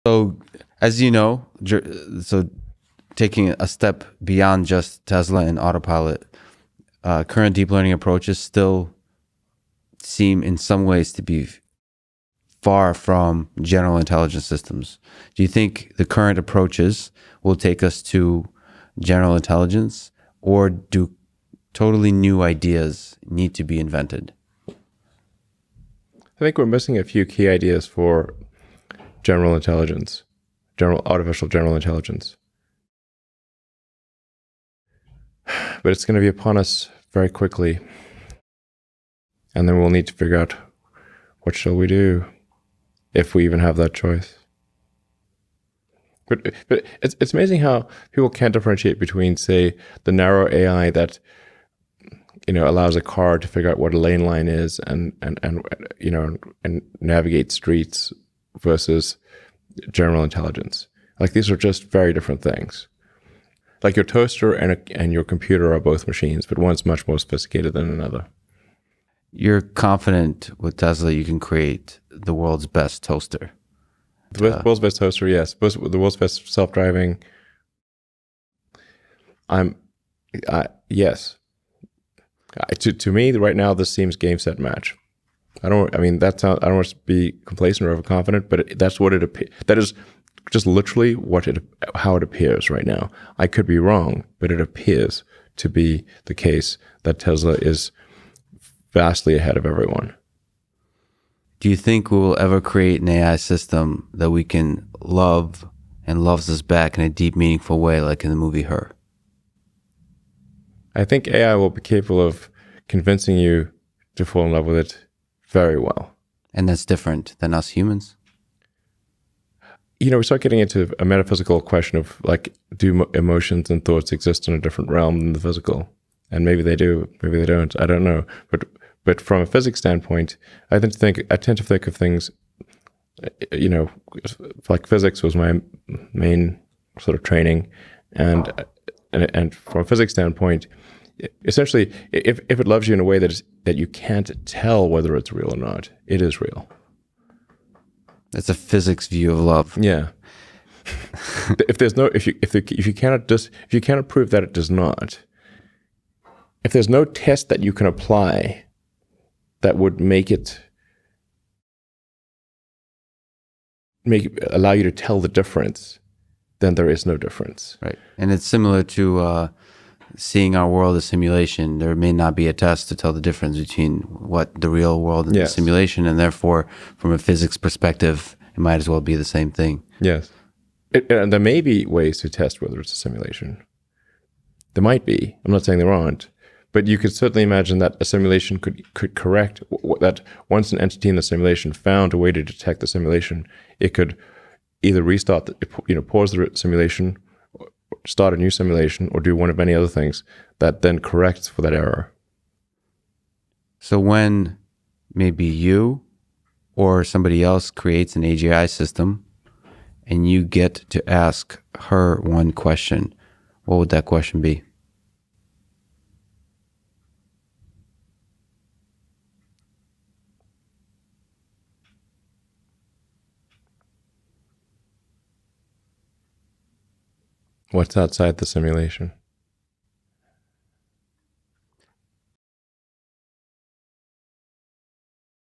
So, as you know, so taking a step beyond just Tesla and autopilot, current deep learning approaches still seem in some ways to be far from general intelligence systems. Do you think the current approaches will take us to general intelligence, or do totally new ideas need to be invented? I think we're missing a few key ideas for general intelligence, artificial general intelligence. But it's going to be upon us very quickly. And then we'll need to figure out, what shall we do, if we even have that choice. But it's amazing how people can't differentiate between, say, the narrow AI that allows a car to figure out what a lane line is and navigate streets, versus general intelligence. Like, these are just very different things. Like, your toaster and your computer are both machines, but one's much more sophisticated than another. You're confident with Tesla you can create the world's best toaster? The world's best toaster, yes. The world's best self-driving. Yes. To me, right now, this seems game, set, match. I don't want to be complacent or overconfident, but that is just literally how it appears right now. I could be wrong, but it appears to be the case that Tesla is vastly ahead of everyone. Do you think we will ever create an AI system that we can love and loves us back in a deep, meaningful way, like in the movie Her? I think AI will be capable of convincing you to fall in love with it very well. And that's different than us humans? We start getting into a metaphysical question of, like, do emotions and thoughts exist in a different realm than the physical? And maybe they do, maybe they don't. I don't know. But from a physics standpoint, I tend to think of things, like physics was my main sort of training, and from a physics standpoint, essentially, if it loves you in a way that you can't tell whether it's real or not, it is real. That's a physics view of love. Yeah. If you cannot prove that it does not, if there's no test that you can apply that would allow you to tell the difference, then there is no difference. Right. And it's similar to seeing our world as simulation. There may not be a test to tell the difference between what the real world and the simulation, and therefore, from a physics perspective, it might as well be the same thing. Yes. And there may be ways to test whether it's a simulation. There might be. I'm not saying there aren't. But you could certainly imagine that a simulation could correct that. Once an entity in the simulation found a way to detect the simulation, it could either restart, pause the simulation, start a new simulation, or do one of many other things that then corrects for that error. So when maybe you or somebody else creates an AGI system and you get to ask her one question, what would that question be? What's outside the simulation?